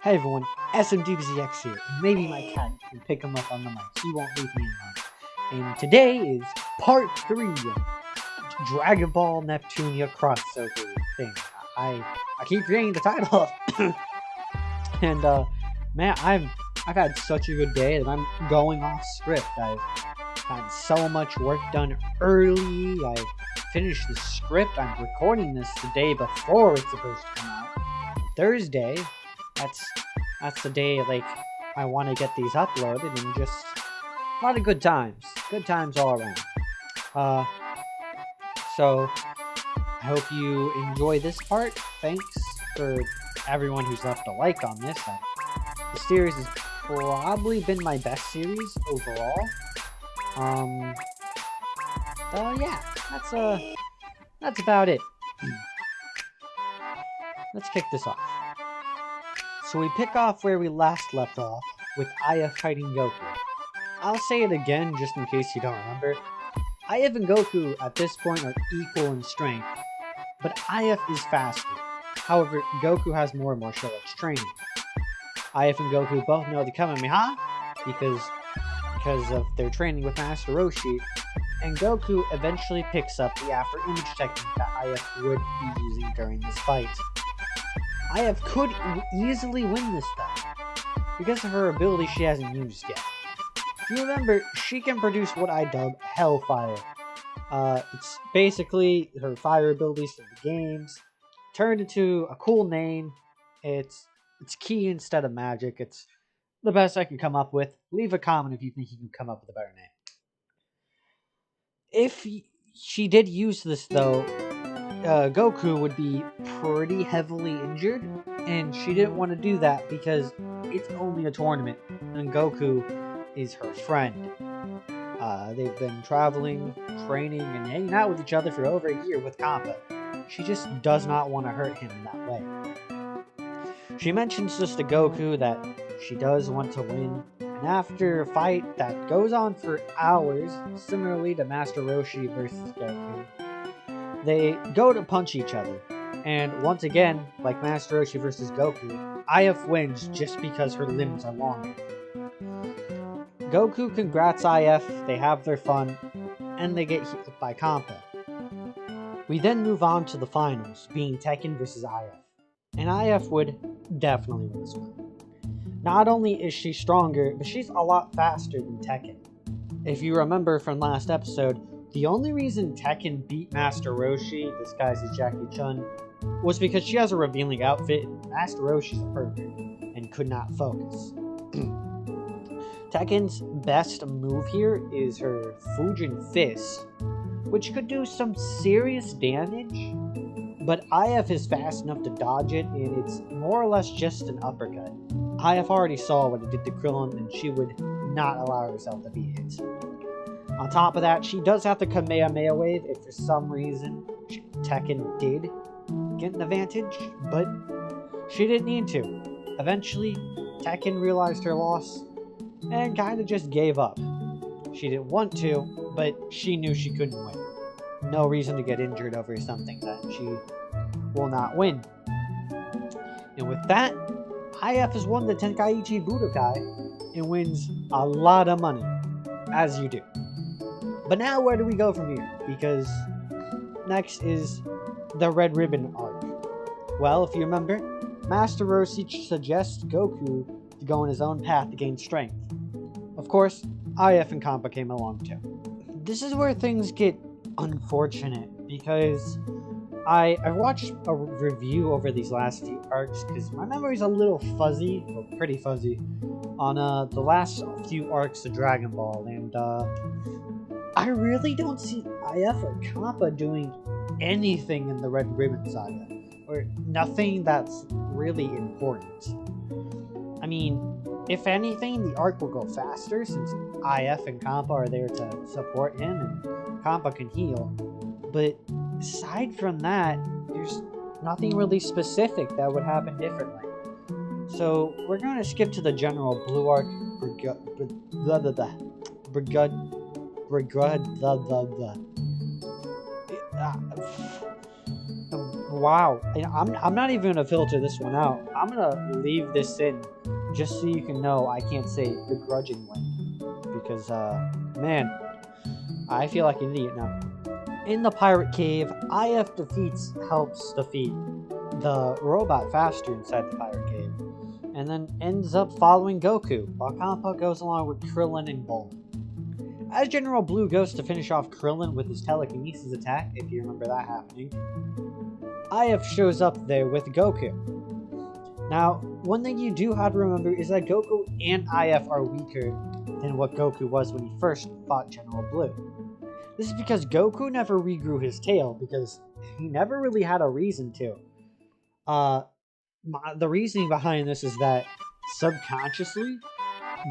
Hey everyone, SMDBZX here. Maybe my cat can pick him up on the mic. He won't leave me alone. And today is part 3 of Dragon Ball Neptunia crossover thing. I keep forgetting the title. And man, I've had such a good day that I'm going off script. I've had so much work done early. I've finished the script. I'm recording this the day before it's supposed to come out. Thursday. That's the day, like, I want to get these uploaded, and just a lot of good times all around. So I hope you enjoy this part. Thanks for everyone who's left a like on this. The series has probably been my best series overall. Yeah, that's about it. Let's kick this off. So we pick off where we last left off, with Aya fighting Goku. I'll say it again just in case you don't remember. IF and Goku at this point are equal in strength, but IF is faster. However, Goku has more martial arts training. IF and Goku both know the Kamehameha because of their training with Master Roshi, and Goku eventually picks up the after image technique that IF would be using during this fight. IF could easily win this though, because of her ability she hasn't used yet. If you remember, she can produce what I dub Hellfire. It's basically her fire abilities from the games, turned into a cool name. It's key instead of magic. It's the best I can come up with. Leave a comment if you think you can come up with a better name. If she did use this though, Goku would be pretty heavily injured, and she didn't want to do that because it's only a tournament, and Goku is her friend. They've been traveling, training, and hanging out with each other for over a year with Kappa. She just does not want to hurt him in that way. She mentions this to Goku that she does want to win, and after a fight that goes on for hours, similarly to Master Roshi versus Goku, they go to punch each other, and once again, like Master Roshi versus Goku, IF wins just because her limbs are longer. Goku congrats IF, they have their fun, and they get hit by Kampa. We then move on to the finals, being Tekken versus IF, and IF would definitely win this one. Not only is she stronger, but she's a lot faster than Tekken. If you remember from last episode, the only reason Tekken beat Master Roshi, disguised as Jackie Chun, was because she has a revealing outfit and Master Roshi's a pervert and could not focus. Tekken's best move here is her Fujin Fist, which could do some serious damage, but IF is fast enough to dodge it, and it's more or less just an uppercut. IF already saw what it did to Krillin, and she would not allow herself to be hit. On top of that, she does have the Kamehameha wave if for some reason Tekken did get an advantage, but she didn't need to. Eventually, Tekken realized her loss and kind of just gave up. She didn't want to, but she knew she couldn't win. No reason to get injured over something that she will not win. And with that, IF has won the Tenkaichi Budokai and wins a lot of money, as you do. But now where do we go from here? Because next is the Red Ribbon arc. Well, if you remember, Master Roshi suggests Goku to go on his own path to gain strength. Of course, IF and Kampa came along too. This is where things get unfortunate, because I watched a review over these last few arcs because my memory's a little fuzzy, or pretty fuzzy, on the last few arcs of Dragon Ball, and I really don't see IF or Kappa doing anything in the Red Ribbon Saga, or nothing that's really important. I mean, if anything, the arc will go faster since IF and Kappa are there to support him and Kappa can heal. But aside from that, there's nothing really specific that would happen differently. So we're going to skip to the general Blue Arc Wow. And I'm not even gonna filter this one out. I'm gonna leave this in just so you can know I can't say begrudgingly. Because man, I feel like an idiot now. In the pirate cave, IF helps defeat the robot faster inside the pirate cave, and then ends up following Goku, while Kappa goes along with Krillin and Bulma. As General Blue goes to finish off Krillin with his telekinesis attack, if you remember that happening, IF shows up there with Goku. Now, one thing you do have to remember is that Goku and IF are weaker than what Goku was when he first fought General Blue. This is because Goku never regrew his tail, because he never really had a reason to. The reasoning behind this is that subconsciously,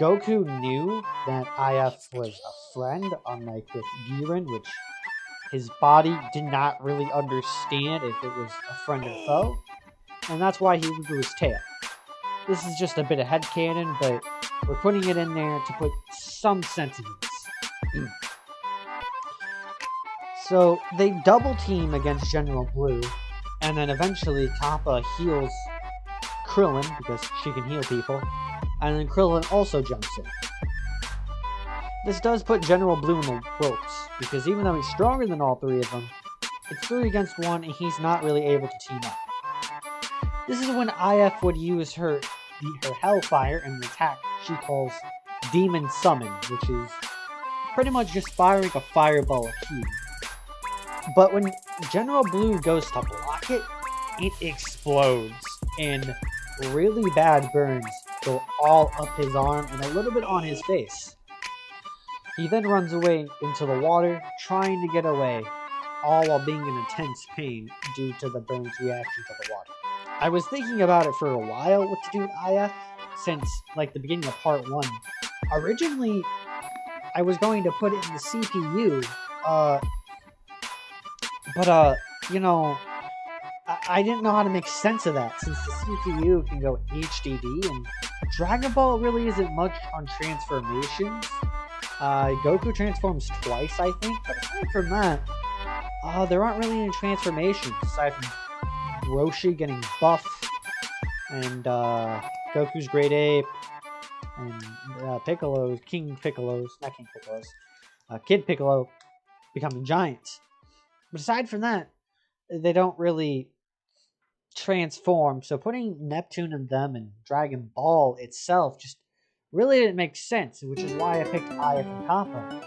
Goku knew that IF was a friend, unlike with Giran, which his body did not really understand if it was a friend or foe, and that's why he regrew his tail. This is just a bit of headcanon, but we're putting it in there to put some sense into this. So they double team against General Blue, and then eventually Kappa heals Krillin because she can heal people, and then Krillin also jumps in. This does put General Blue in the ropes, because even though he's stronger than all three of them, it's 3 against 1 and he's not really able to team up. This is when IF would use her Hellfire and an attack she calls Demon Summon, which is pretty much just firing a fireball of heat. But when General Blue goes to block it, it explodes, and really bad burns go all up his arm and a little bit on his face. He then runs away into the water, trying to get away, all while being in intense pain due to the burn's reaction to the water. I was thinking about it for a while what to do with IF, since, like, the beginning of part 1. Originally, I was going to put it in the CPU, but you know, I didn't know how to make sense of that, since the CPU can go HDD, and Dragon Ball really isn't much on transformations. Goku transforms twice, I think, but aside from that, there aren't really any transformations, aside from Roshi getting buff, and Goku's Great Ape, and King Piccolo's, not King Piccolo's, Kid Piccolo becoming giants. But aside from that, they don't really transform, so putting Neptune in them and Dragon Ball itself just really didn't make sense, which is why I picked IF and Kappa.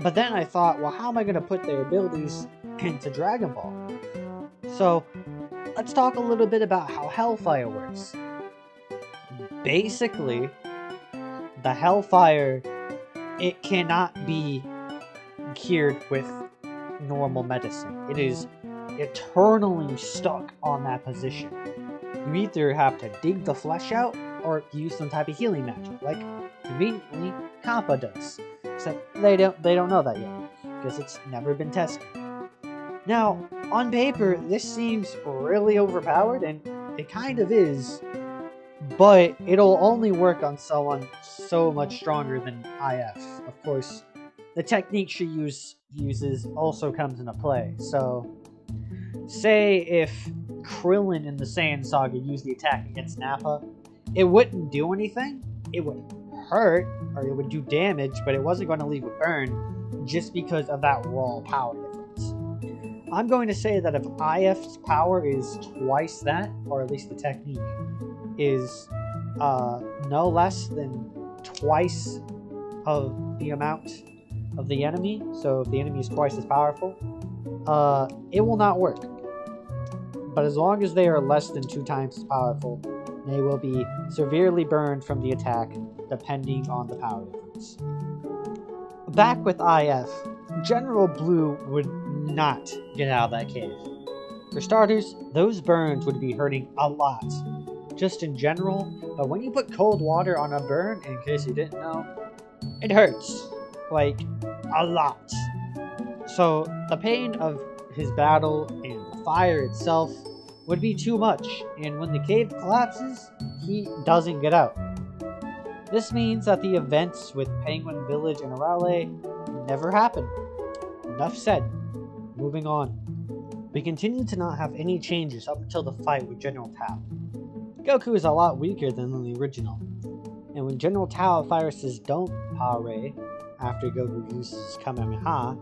But then I thought, well, how am I going to put their abilities into Dragon Ball? So, let's talk a little bit about how Hellfire works. Basically, the Hellfire, it cannot be cured with normal medicine. It is eternally stuck on that position. You either have to dig the flesh out or use some type of healing magic, like conveniently Kappa does. Except they don't know that yet, because it's never been tested. Now, on paper, this seems really overpowered, and it kind of is, but it'll only work on someone so much stronger than IF. Of course, the technique she uses also comes into play. So, say if Krillin in the Saiyan Saga used the attack against Nappa, it wouldn't do anything. It would hurt, or it would do damage, but it wasn't going to leave a burn just because of that raw power difference. I'm going to say that if IF's power is twice that, or at least the technique is no less than twice of the amount of the enemy, so if the enemy is twice as powerful, it will not work. But as long as they are less than 2 times as powerful, they will be severely burned from the attack, depending on the power difference. Back with IF, General Blue would not get out of that cave. For starters, those burns would be hurting a lot, just in general, but when you put cold water on a burn, in case you didn't know, it hurts, like, a lot. So, the pain of his battle and the fire itself would be too much, and when the cave collapses, he doesn't get out. This means that the events with Penguin Village and Arale never happen. Enough said. Moving on. We continue to not have any changes up until the fight with General Tao. Goku is a lot weaker than the original, and when General Tao fires his Don't Pare after Goku uses his Kamehameha,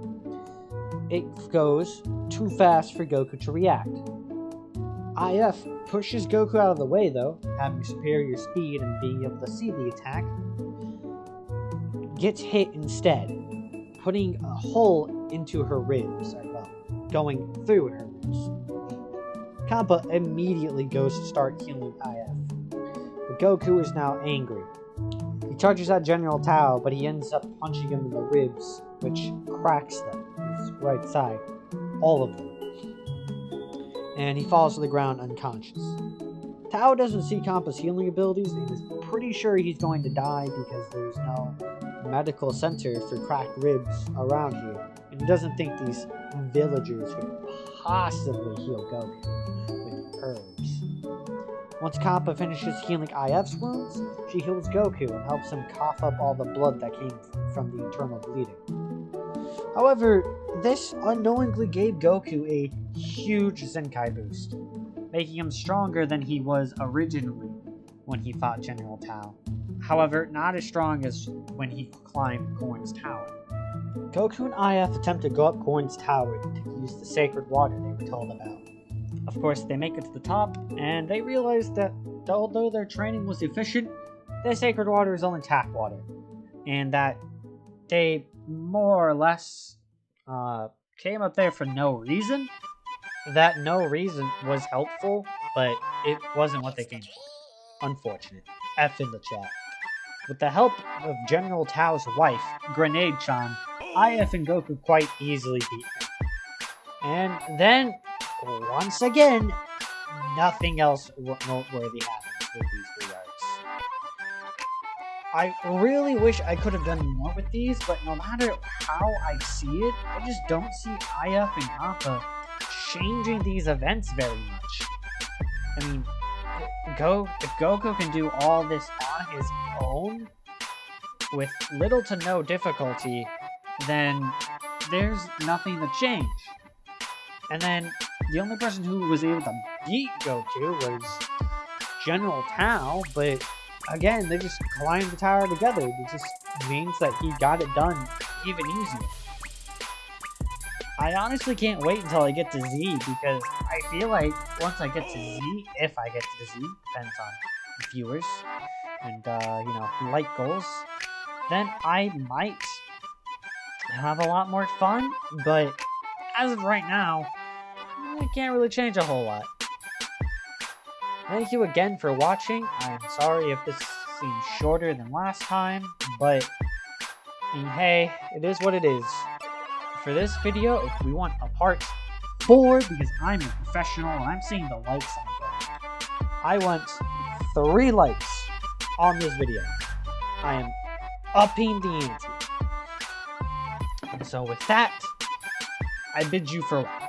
it goes too fast for Goku to react. IF pushes Goku out of the way though, having superior speed and being able to see the attack, gets hit instead, putting a hole into her ribs, going through her ribs. Kappa immediately goes to start healing IF, but Goku is now angry. He charges at General Tao, but he ends up punching him in the ribs, which cracks them, his right side, all of them, and he falls to the ground unconscious. Tao doesn't see Kappa's healing abilities and is pretty sure he's going to die because there's no medical center for cracked ribs around here, and he doesn't think these villagers could possibly heal Goku with herbs. Once Kappa finishes healing IF's wounds, she heals Goku and helps him cough up all the blood that came from the internal bleeding. However, this unknowingly gave Goku a huge Zenkai boost, making him stronger than he was originally when he fought General Tao. However, not as strong as when he climbed Corn's Tower. Goku and IF attempt to go up Corn's Tower to use the sacred water they were told about. Of course, they make it to the top, and they realize that although their training was efficient, the sacred water is only tap water, and that they more or less came up there for no reason. That no reason was helpful, but it wasn't what they came for. Unfortunate. F in the chat. With the help of General Tao's wife, Grenade-chan, IF and Goku quite easily beat them. And then, once again, nothing else noteworthy happens with these 3 arcs. I really wish I could have done more with these, but no matter how I see it, I just don't see IF and Kappa changing these events very much. I mean, if Goku can do all this on his own, with little to no difficulty, then there's nothing to change. And then, the only person who was able to beat Goku was General Tao, but again, they just climbed the tower together. It just means that he got it done even easier. I honestly can't wait until I get to Z, because I feel like once I get to Z, if I get to Z, depends on viewers and, like goals, then I might have a lot more fun, but as of right now, I can't really change a whole lot. Thank you again for watching. I'm sorry if this seems shorter than last time, but I mean, hey, it is what it is. For this video, if we want a part 4, because I'm a professional and I'm seeing the likes I'm getting, I want 3 likes on this video. I am upping the ante. And so with that, I bid you farewell.